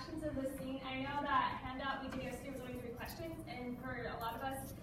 actions of this scene. I know that handout we did yesterday was only 3 questions, and for a lot of us,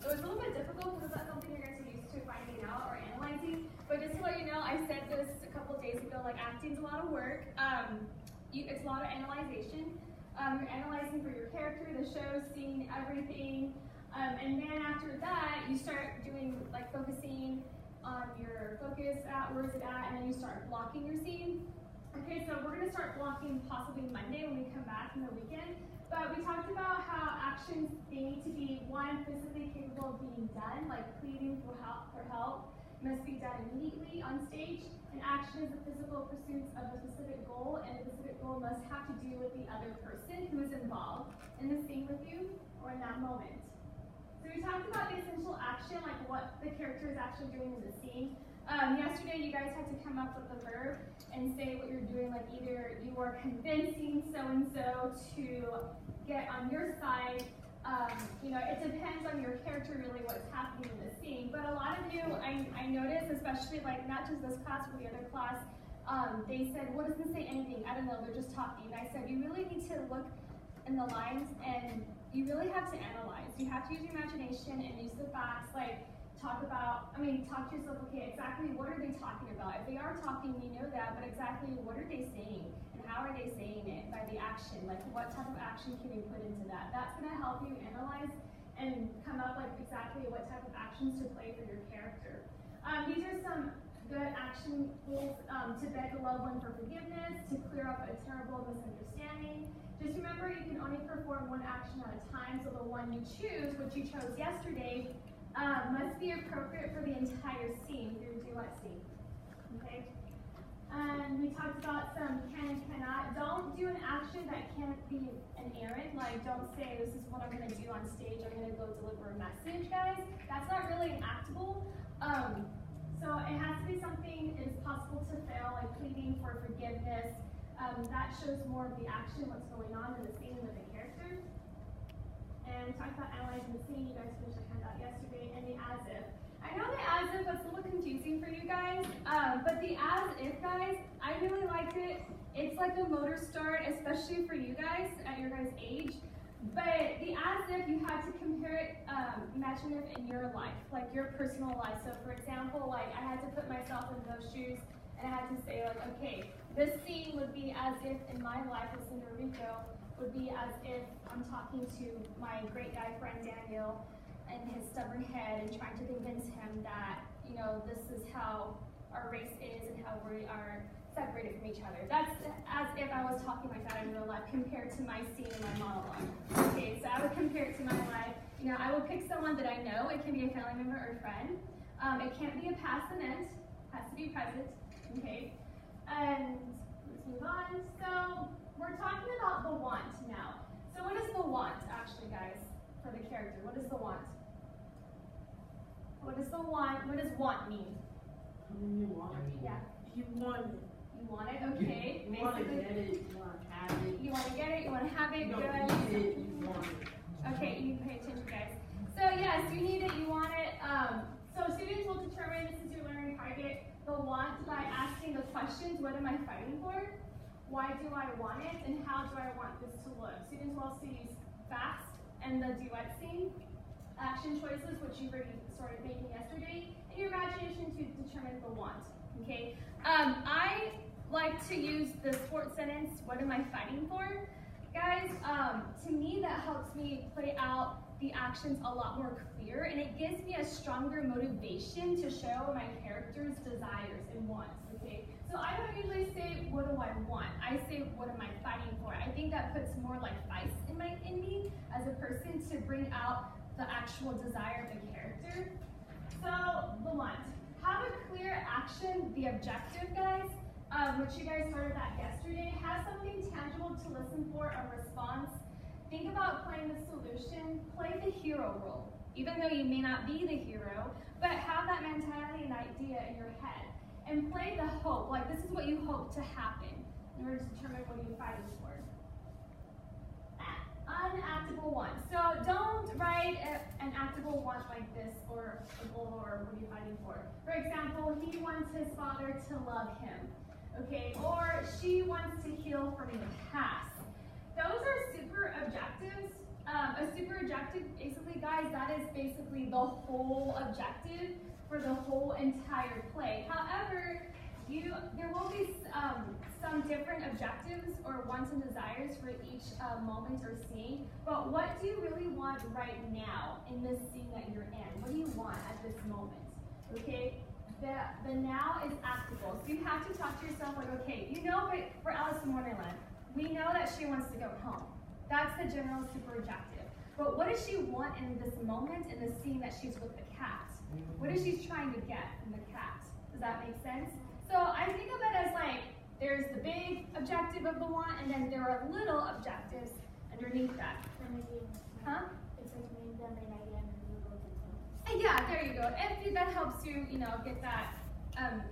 it was a little bit difficult because it's not something you're guys are used to finding out or analyzing. But just to let you know, I said this a couple of days ago, like acting's a lot of work. It's a lot of analyzation. You're analyzing for your character, the show, scene, everything. And then after that, you start doing, like, focusing on your focus at, where is it at, and then you start blocking your scene. Okay, so we're gonna start blocking possibly Monday when we come back from the weekend. But we talked about how actions, they need to be, one, physically capable of being done, like pleading for help must be done immediately on stage. An action is the physical pursuit of a specific goal, and the specific goal must have to do with the other person who is involved in the scene with you or in that moment. So we talked about the essential action, like what the character is actually doing in the scene. Yesterday, you guys had to come up with a verb and say what you're doing, like either you are convincing so-and-so to get on your side. It depends on your character, really, what's happening in the scene. But a lot of you, I noticed, especially like not just this class, but the other class, they said, what doesn't say anything? I don't know, they're just talking. I said, you really need to look in the lines and you really have to analyze. You have to use your imagination and use the facts, like talk to yourself, okay, exactly what are they talking about? If they are talking, you know that, but exactly what are they saying? And how are they saying it by the action? Like what type of action can you put into that? That's gonna help you analyze and come up like exactly what type of actions to play for your character. These are some good action rules to beg a loved one for forgiveness, to clear up a terrible misunderstanding. Just remember you can only perform one action at a time, so the one you choose, which you chose yesterday, must be appropriate for the entire scene, your duet scene. Okay? And we talked about some can and cannot. Don't do an action that can't be an errand. Like, don't say, this is what I'm going to do on stage. I'm going to go deliver a message, guys. That's not really an actable. So it has to be something that is possible to fail, like pleading for forgiveness. That shows more of the action, what's going on in the scene with the character. And we talked about analyzing the scene. You guys finished the handout yesterday. And the as if. I know the as if was a little confusing for you guys, but the as if, guys, I really liked it. It's like a motor start, especially for you guys at your guys' age. But the as if, you have to compare it, imagine it in your life, like your personal life. So for example, like I had to put myself in those shoes, and I had to say, like, okay, this scene would be as if in my life with Cinder Rico would be as if I'm talking to my great guy friend Daniel and his stubborn head and trying to convince him that, you know, this is how our race is and how we are separated from each other. That's as if I was talking like that in real life compared to my scene in my monologue. Okay, so I would compare it to my life. You know, I will pick someone that I know. It can be a family member or friend. It can't be a past event. It has to be present. Okay, and let's move on. So we're talking about the want now. So what is the want, actually, guys, for the character? What is the want? What is the want? What does want mean? You want it. Yeah. You want it. You want it, okay. You want to get it, you want to have it. You want to get it, you want to have it, You good. don't need it, you want it. Okay, you pay attention, guys. So yes, you need it, you want it. So students will determine, this is your learning target, the want by asking the questions, what am I fighting for? Why do I want it? And how do I want this to look? Students will also use fast and the duet scene, action choices, which you've already started making yesterday, and your imagination to determine the want. Okay, I like to use the sports sentence, what am I fighting for? Guys, to me that helps me play out the actions a lot more clear, and it gives me a stronger motivation to show my character's desires and wants, okay? So I don't usually say, what do I want? I say, what am I fighting for? I think that puts more like vice in me as a person to bring out the actual desire of the character. So, the want. Have a clear action, the objective, guys, which you guys started that yesterday. Have something tangible to listen for, a response. Think about playing the solution. Play the hero role, even though you may not be the hero, but have that mentality and idea in your head. And play the hope, like this is what you hope to happen in order to determine what you're fighting for. Unactable want. So don't write an actable want like this or a goal or what are you fighting for. For example, he wants his father to love him, okay? Or she wants to heal from the past. A super objective, basically, guys, that is basically the whole objective for the whole entire play. However, there will be some different objectives or wants and desires for each moment or scene. But what do you really want right now in this scene that you're in? What do you want at this moment? Okay, the now is actable. So you have to talk to yourself like, okay, you know, for Alice in Wonderland, we know that she wants to go home. That's the general super objective. But what does she want in this moment, in the scene that she's with the cat? What is she trying to get from the cat? Does that make sense? So I think of it as like, there's the big objective of the want, and then there are little objectives underneath that. Huh? It's like maybe the main idea and then you go to Yeah, there you go. If that helps you, get that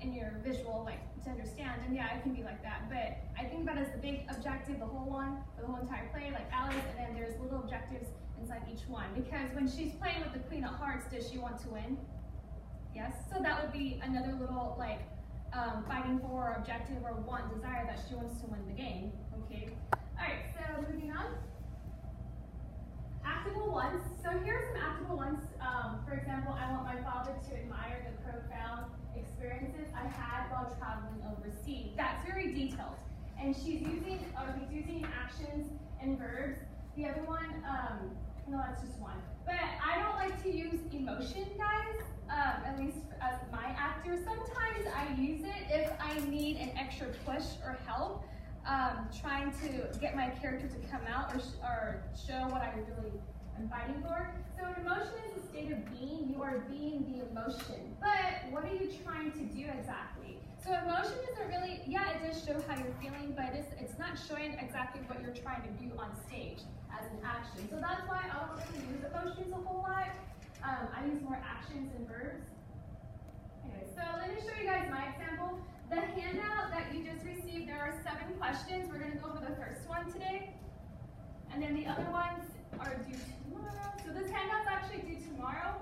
in your visual, like, to understand, and yeah, it can be like that. But I think about it as the big objective, the whole one, for the whole entire play, like Alice, and then there's little objectives inside each one. Because when she's playing with the Queen of Hearts, does she want to win? Yes. So that would be another little, like, fighting for objective or want, desire that she wants to win the game. Okay. All right. So moving on. Actable ones. So here are some actable ones. For example, I want my father to admire the profound experiences I had while traveling overseas. That's very detailed. And he's using actions and verbs. The other one, no, that's just one. But I don't like to use emotion, guys, at least as my actor. Sometimes I use it if I need an extra push or help, trying to get my character to come out or show what I really am fighting for. So an emotion is a state of being. You are being the emotion. But what are you trying to do exactly? So emotion isn't really, yeah, it does show how you're feeling, but it's not showing exactly what you're trying to do on stage as an action. So that's why I don't really use emotions a whole lot. I use more actions and verbs. Anyway, so let me show you guys my example. The handout that you just received, there are 7 questions. We're going to go over the first one today. And then the other ones are due tomorrow. So this handout's actually due tomorrow,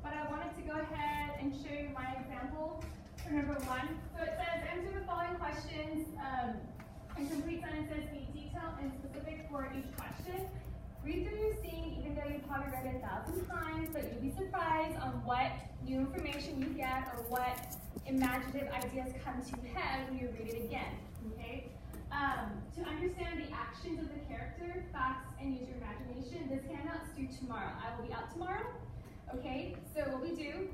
but I wanted to go ahead and show you my example for number 1. So it says, answer the following questions in complete sentences, be detailed and specific for each question. Read through your scene, even though you've probably read it 1,000 times, but you'll be surprised on what new information you get or what imaginative ideas come to your head when you read it again. Okay? To understand the actions of the character, facts, and use your imagination, this handout's due tomorrow. I will be out tomorrow. Okay? So what we do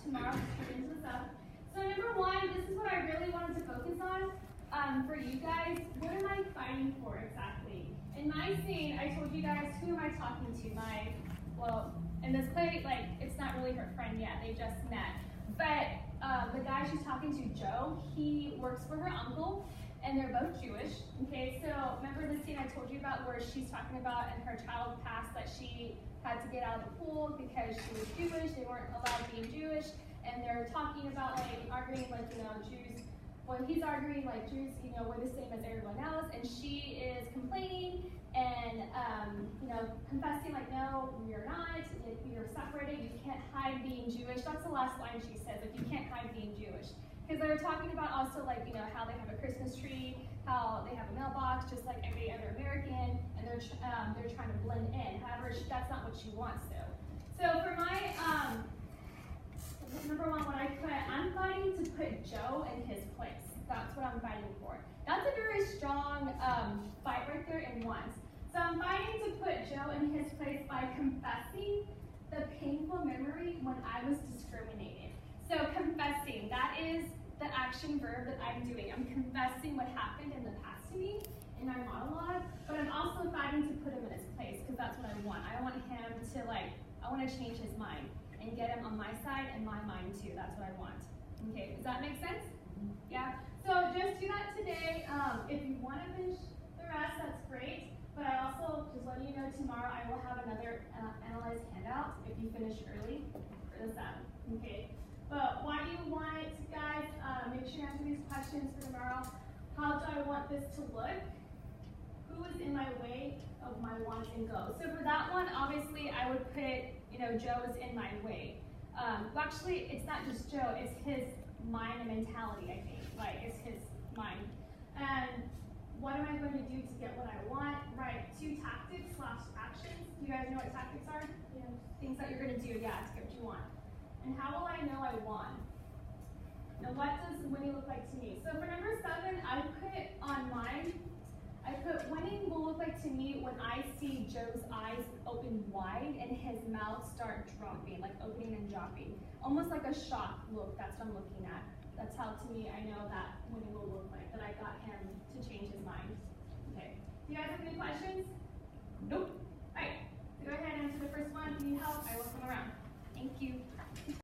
tomorrow, turn into this up. So number 1, this is what I really wanted to focus on. For you guys, what am I fighting for exactly? In my scene, I told you guys, who am I talking to? Well, in this play, like, it's not really her friend yet, they just met. But the guy she's talking to, Joe, he works for her uncle, and they're both Jewish. Okay, so remember the scene I told you about where she's talking about in her child past that she had to get out of the pool because she was Jewish, they weren't allowed being Jewish, and they're talking about, like, arguing, like, Jews. Well, he's arguing like Jews, we're the same as everyone else, and she is complaining and, confessing like, no, you're not. If you're separated, you can't hide being Jewish. That's the last line she says, if you can't hide being Jewish. Because they were talking about also like, how they have a Christmas tree, how they have a mailbox, just like every other American, and they're trying to blend in. However, that's not what she wants though. So for my, number 1, what I put, I'm fighting to put Joe in his place. That's what I'm fighting for. That's a very strong fight right there in once. So I'm fighting to put Joe in his place by confessing the painful memory when I was discriminated. So confessing, that is the action verb that I'm doing. I'm confessing what happened in the past to me in my monologue, but I'm also fighting to put him in his place because that's what I want. I want him to I want to change his mind and get him on my side and my mind too. That's what I want. Okay, does that make sense? Yeah? So just do that today. If you want to finish the rest, that's great. But I also, just letting you know, tomorrow I will have another analyzed handout if you finish early for the 7. Okay? But why do you want it, guys? Make sure you answer these questions for tomorrow. How do I want this to look? Who is in my way of my wants and goals? So for that one, obviously, I would put, Joe is in my way. Well, actually, it's not just Joe, it's his mind and mentality, I think. Like, it's his mind. And what am am I going to do to get what I want? Right, 2 tactics / actions. Do you guys know what tactics are? Yes. Things that you're going to do, yeah, to get what you want. And how will I know I won? Now, what does winning look like to me? So for number 7, I put on mine, I put winning will look like to me when I see Joe's eyes open wide and his mouth start dropping, like opening and dropping. Almost like a shock look, that's what I'm looking at. That's how, to me, I know that winning will look